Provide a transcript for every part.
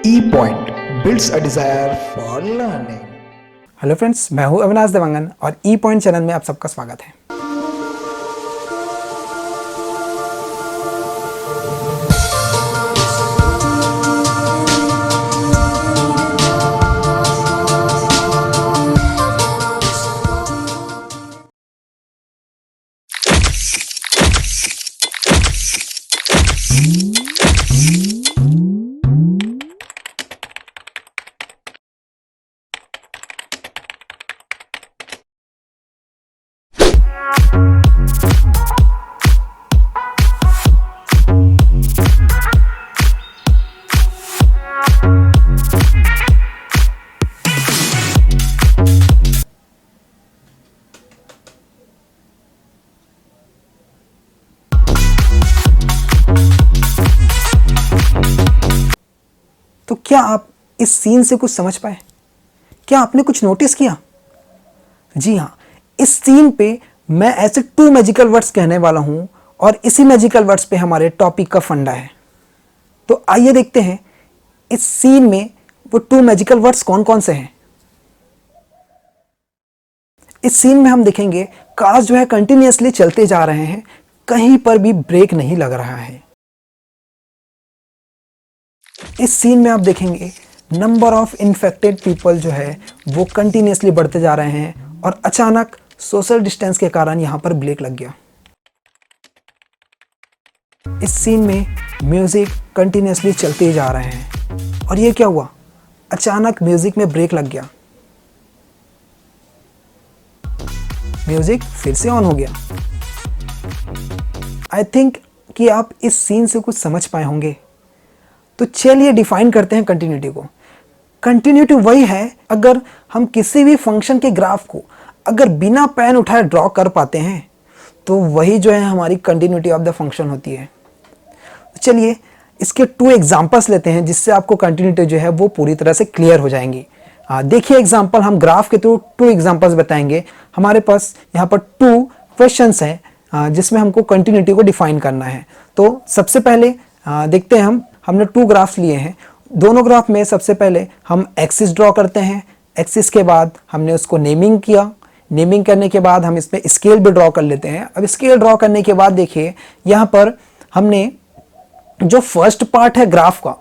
E-Point builds a desire for learning. Hello friends, मैं हूं अविनाश देवांगन और ई पॉइंट चैनल में आप सबका स्वागत है। तो क्या आप इस सीन से कुछ समझ पाए? क्या आपने कुछ नोटिस किया? जी हाँ, इस सीन पे मैं ऐसे 2 मैजिकल वर्ड्स कहने वाला हूं और इसी मैजिकल वर्ड्स पे हमारे टॉपिक का फंडा है। तो आइए देखते हैं इस सीन में वो 2 मैजिकल वर्ड्स कौन कौन से हैं। इस सीन में हम देखेंगे कार्स जो है कंटिन्यूअसली चलते जा रहे हैं, कहीं पर भी ब्रेक नहीं लग रहा है। इस सीन में आप देखेंगे नंबर ऑफ इन्फेक्टेड पीपल जो है वो कंटिन्यूअसली बढ़ते जा रहे हैं और अचानक सोशल डिस्टेंस के कारण यहां पर ब्रेक लग गया। इस सीन में म्यूजिक कंटिन्यूअसली चलते जा रहे हैं और ये क्या हुआ, अचानक म्यूजिक में ब्रेक लग गया, म्यूजिक फिर से ऑन हो गया। आई थिंक कि आप इस सीन से कुछ समझ पाए होंगे। तो चलिए डिफाइन करते हैं कंटिन्यूटी को। कंटिन्यूटी वही है, अगर हम किसी भी फंक्शन के ग्राफ को अगर बिना पेन उठाए ड्रॉ कर पाते हैं तो वही जो है हमारी कंटिन्यूटी ऑफ द फंक्शन होती है। तो चलिए इसके 2 एग्जांपल्स लेते हैं जिससे आपको कंटिन्यूटी जो है वो पूरी तरह से क्लियर हो जाएंगी। देखिए एग्जांपल, हम ग्राफ के थ्रू 2 एग्जांपल्स बताएंगे। हमारे पास यहाँ पर 2 क्वेश्चंस हैं जिसमें हमको कंटिन्यूटी को डिफाइन करना है। तो सबसे पहले देखते हैं, हमने 2 ग्राफ्स लिए हैं। दोनों ग्राफ में सबसे पहले हम एक्सिस ड्रॉ करते हैं। एक्सिस के बाद हमने उसको नेमिंग किया। नेमिंग करने के बाद हम इसमें स्केल भी ड्रॉ कर लेते हैं। अब स्केल ड्रॉ करने के बाद देखिए यहाँ पर हमने जो फर्स्ट पार्ट है ग्राफ का,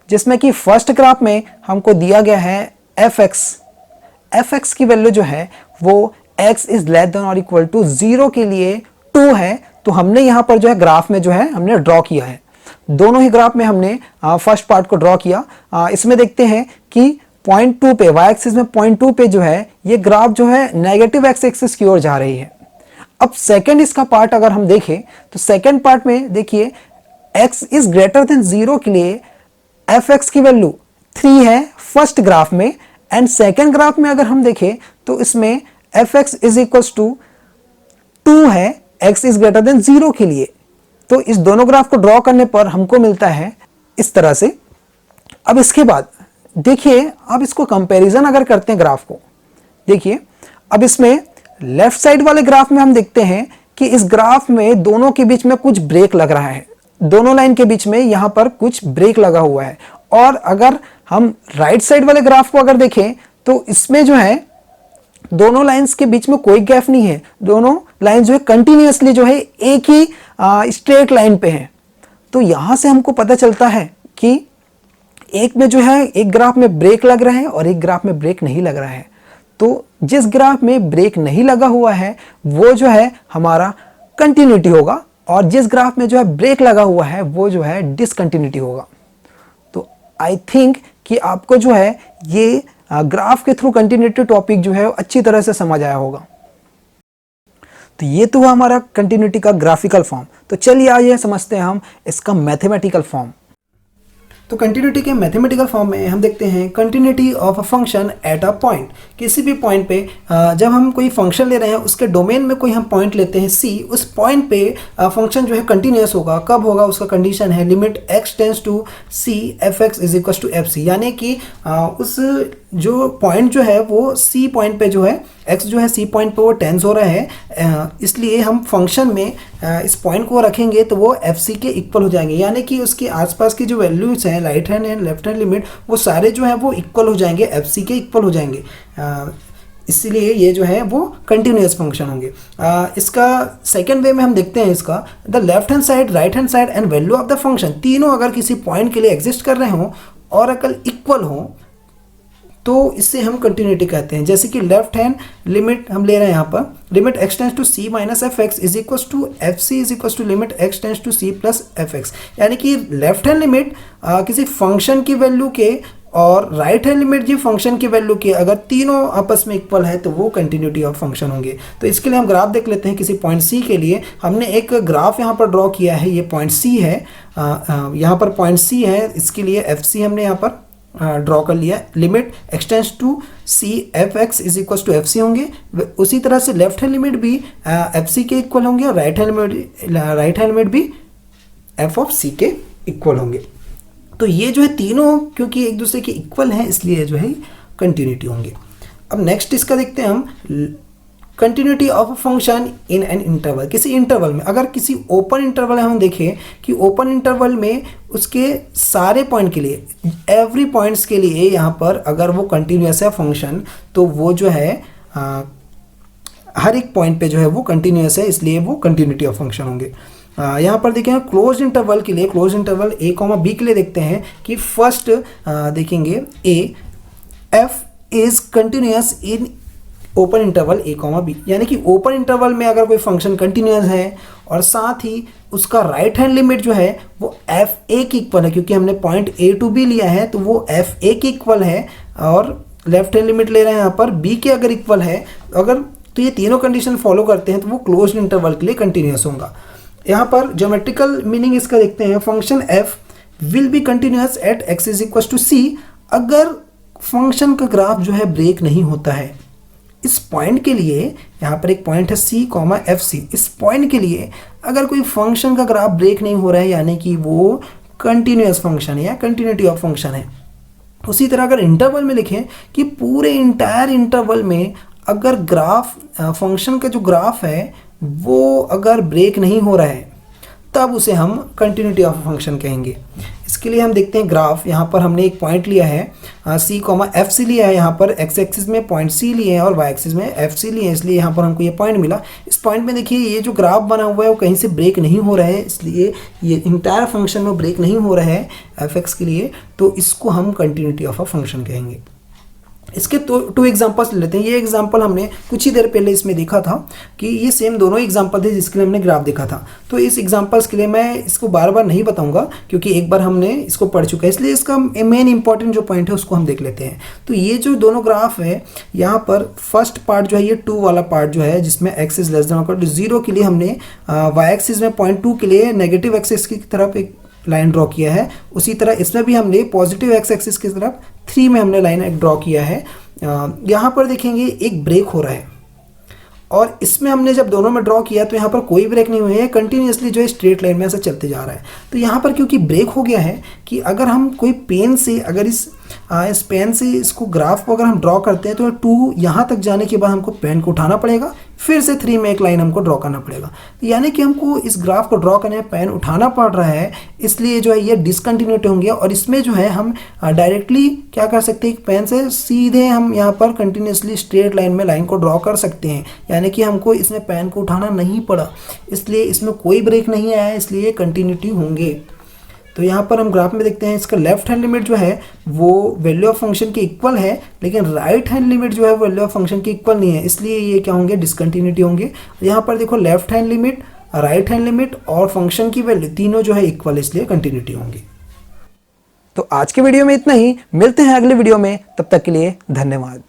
जिसमें कि फर्स्ट ग्राफ में हमको दिया गया है एफ एक्स की वैल्यू जो है वो x इज लेस देन और इक्वल टू 0 के लिए 2 है। तो हमने यहाँ पर जो है ग्राफ में जो है हमने ड्रॉ किया है। दोनों ही ग्राफ में हमने फर्स्ट पार्ट को ड्रॉ किया। इसमें देखते हैं कि पॉइंट 2 पे, वाई एक्सिस में पॉइंट 2 पे जो है ये ग्राफ जो है नेगेटिव एक्स एक्सिस की ओर जा रही है। अब सेकंड इसका पार्ट अगर हम देखें तो सेकंड पार्ट में देखिए x इज ग्रेटर देन 0 के लिए एफ एक्स की वैल्यू 3 है फर्स्ट ग्राफ में, एंड सेकंड ग्राफ में अगर हम देखें तो इसमें f x is equal to 2 है x इज ग्रेटर देन 0 के लिए। तो इस दोनों ग्राफ को ड्रॉ करने पर हमको मिलता है इस तरह से। अब इसके बाद देखिए, अब इसको कंपैरिजन अगर करते हैं ग्राफ को, देखिए अब इसमें लेफ्ट साइड वाले ग्राफ में हम देखते हैं कि इस ग्राफ में दोनों के बीच में कुछ ब्रेक लग रहा है। दोनों लाइन के बीच में यहां पर कुछ ब्रेक लगा हुआ है। और अगर हम राइट साइड वाले ग्राफ को अगर देखें तो इसमें जो है दोनों लाइंस के बीच में कोई गैप नहीं है। दोनों लाइन जो है कंटिन्यूअसली जो है एक ही स्ट्रेट लाइन पे है। तो यहां से हमको पता चलता है कि एक में जो है एक ग्राफ में ब्रेक लग रहा है और एक ग्राफ में ब्रेक नहीं लग रहा है। तो जिस ग्राफ में ब्रेक नहीं लगा हुआ है वो जो है हमारा कंटिन्यूटी होगा, और जिस ग्राफ में जो है ब्रेक लगा हुआ है वो जो है डिसकंटिन्यूटी होगा। तो आई थिंक कि आपको जो है ये ग्राफ के थ्रू कंटिन्यूटी टॉपिक जो है अच्छी तरह से समझ आया होगा। तो ये तो हुआ हमारा कंटिन्यूटी का ग्राफिकल फॉर्म। तो चलिए आइए समझते हैं हम इसका मैथमेटिकल फॉर्म। तो कंटिन्यूटी के मैथमेटिकल फॉर्म में हम देखते हैं continuity of a function at a point. किसी भी पॉइंट पे जब हम कोई फंक्शन ले रहे हैं उसके डोमेन में कोई हम पॉइंट लेते हैं c, उस पॉइंट पे फंक्शन जो है कंटिन्यूअस होगा। कब होगा, उसका कंडीशन है limit x tends to c f(x) is equal to fc, यानी कि उस जो पॉइंट जो है वो सी पॉइंट पे जो है x जो है सी पॉइंट पे वो टेंस हो रहा है, इसलिए हम फंक्शन में इस पॉइंट को रखेंगे तो वो fc के इक्वल हो जाएंगे, यानी कि उसके आसपास की जो वैल्यूज हैं right hand and left hand limit वो सारे जो है वो इक्वल हो जाएंगे, fc के इक्वल हो जाएंगे, इसलिए ये जो है वो कंटिन्यूस फंक्शन होंगे। इसका सेकंड वे में हम देखते हैं इसका, the left hand side right hand side and value of the function तीनों अगर किसी पॉइंट के लिए एग्जिस्ट कर रहे हों और अगर इक्वल हो तो इससे हम कंटिन्यूटी कहते हैं। जैसे कि लेफ्ट हैंड लिमिट हम ले रहे हैं यहाँ पर, limit x tends to c minus f x is equal to f c is equal to limit x tends to c plus f x, यानी कि लेफ्ट हैंड लिमिट किसी फंक्शन की वैल्यू के और राइट हैंड लिमिट जी function की value के अगर तीनों आपस में इक्वल है तो वो कंटिन्यूटी ऑफ फंक्शन होंगे। तो इसके लिए हम ग्राफ देख लेते हैं किसी पॉइंट सी के लिए। हमने एक ग्राफ यहाँ पर ड्रॉ किया है, ये पॉइंट सी है, यहाँ पर पॉइंट सी है, इसके लिए एफ सी हमने यहाँ पर ड्रॉ कर लिया। Limit x tends to c f x is equal to f c होंगे, उसी तरह से लेफ्ट हैंड लिमिट भी एफ सी के इक्वल होंगे और राइट हैंड लिमिट भी एफ ऑफ सी के इक्वल होंगे। तो ये जो है तीनों क्योंकि एक दूसरे के इक्वल हैं इसलिए जो है कंटिन्यूटी होंगे। अब नेक्स्ट इसका देखते हैं हम, continuity of a function in an interval. किसी इंटरवल में, अगर किसी ओपन इंटरवल हम देखें कि ओपन इंटरवल में उसके सारे पॉइंट के लिए, एवरी पॉइंट्स के लिए यहाँ पर अगर वो कंटिन्यूस है फंक्शन तो वो जो है हर एक पॉइंट पे जो है वो कंटिन्यूस है, इसलिए वो कंटिन्यूटी ऑफ फंक्शन होंगे। यहाँ पर देखें क्लोज इंटरवल के लिए, close interval a comma b के लिए देखते हैं कि फर्स्ट देखेंगे a f is continuous in open interval a comma b, यानी कि ओपन इंटरवल में अगर कोई फंक्शन कंटिन्यूस है और साथ ही उसका राइट हैंड लिमिट जो है वो एफ ए के इक्वल है, क्योंकि हमने पॉइंट a टू b लिया है तो वो एफ ए के इक्वल है, और लेफ्ट हैंड लिमिट ले रहे हैं यहाँ पर b के अगर इक्वल है अगर, तो ये तीनों कंडीशन फॉलो करते हैं तो वो क्लोज इंटरवल के लिए कंटिन्यूस होगा। यहाँ पर ज्योमेट्रिकल मीनिंग इसका देखते हैं, function f will be continuous at x is equal to c अगर फंक्शन का ग्राफ जो है ब्रेक नहीं होता है। इस पॉइंट के लिए, यहाँ पर एक पॉइंट है c कॉमा एफ सी, इस पॉइंट के लिए अगर कोई फंक्शन का ग्राफ ब्रेक नहीं हो रहा है यानी कि वो कंटिन्यूस फंक्शन है या कंटिन्यूटी ऑफ फंक्शन है। उसी तरह अगर इंटरवल में लिखें कि पूरे इंटायर इंटरवल में अगर ग्राफ फंक्शन का जो ग्राफ है वो अगर ब्रेक नहीं हो रहा है तब उसे हम कंटिन्यूटी ऑफ फंक्शन कहेंगे। इसके लिए हम देखते हैं ग्राफ, यहाँ पर हमने एक पॉइंट लिया है c कॉमा एफ सी लिया है, यहाँ पर x एक्सिस में पॉइंट c लिए हैं और y एक्सिस में एफ सी लिए हैं, इसलिए यहाँ पर हमको ये पॉइंट मिला। इस पॉइंट में देखिए ये जो ग्राफ बना हुआ है वो कहीं से ब्रेक नहीं हो रहा है, इसलिए ये इंटायर फंक्शन में ब्रेक नहीं हो रहा है एफ एक्स के लिए, तो इसको हम कंटिन्यूटी ऑफ अ फंक्शन कहेंगे। इसके टू एग्जांपल्स ले लेते हैं। ये एग्जांपल हमने कुछ ही देर पहले इसमें देखा था कि ये सेम दोनों एग्जांपल थे जिसके लिए हमने ग्राफ देखा था। तो इस एग्जांपल्स के लिए मैं इसको बार बार नहीं बताऊंगा क्योंकि एक बार हमने इसको पढ़ चुका है, इसलिए इसका मेन इंपॉर्टेंट जो पॉइंट है उसको हम देख लेते हैं। तो ये जो दोनों ग्राफ है, यहाँ पर फर्स्ट पार्ट जो है ये 2 वाला पार्ट जो है जिसमें x is less than equal to 0 के लिए हमने y एक्सिस में 0.2 के लिए नेगेटिव एक्सिस की तरफ एक लाइन ड्रॉ किया है, उसी तरह इसमें भी हमने पॉजिटिव एक्स एक्सिस की तरफ 3 में हमने लाइन ड्रॉ किया है। यहाँ पर देखेंगे एक ब्रेक हो रहा है और इसमें हमने जब दोनों में ड्रॉ किया तो यहाँ पर कोई ब्रेक नहीं हुई है, कंटिन्यूसली जो है स्ट्रेट लाइन में ऐसा चलते जा रहा है। तो यहाँ पर क्योंकि ब्रेक हो गया है कि अगर हम कोई पेन से अगर इस पेन से इसको ग्राफ को अगर हम ड्रॉ करते हैं तो 2 यहाँ तक जाने के बाद हमको पेन को उठाना पड़ेगा, फिर से 3 में एक लाइन हमको ड्रॉ करना पड़ेगा। तो यानी कि हमको इस ग्राफ को ड्रॉ करने में पेन उठाना पड़ रहा है, इसलिए जो है ये डिसकंटिन्यूटी होंगे। और इसमें जो है हम डायरेक्टली क्या कर सकते हैं, पेन से सीधे हम यहाँ पर कंटिन्यूसली स्ट्रेट लाइन में लाइन को ड्रॉ कर सकते हैं, यानी कि हमको इसमें पेन को उठाना नहीं पड़ा, इसलिए इसमें कोई ब्रेक नहीं आया, इसलिए कंटिन्यूटी होंगे। तो यहाँ पर हम ग्राफ में देखते हैं इसका लेफ्ट हैंड लिमिट जो है वो वैल्यू ऑफ फंक्शन के इक्वल है, लेकिन राइट हैंड लिमिट जो है वो वैल्यू ऑफ फंक्शन के इक्वल नहीं है, इसलिए ये क्या होंगे, डिसकंटिन्यूटी होंगे। यहाँ पर देखो left hand limit, right hand limit और फंक्शन की वैल्यू तीनों जो है इक्वल, इसलिए कंटिन्यूटी होंगी। तो आज के वीडियो में इतना ही, मिलते हैं अगले वीडियो में, तब तक के लिए धन्यवाद।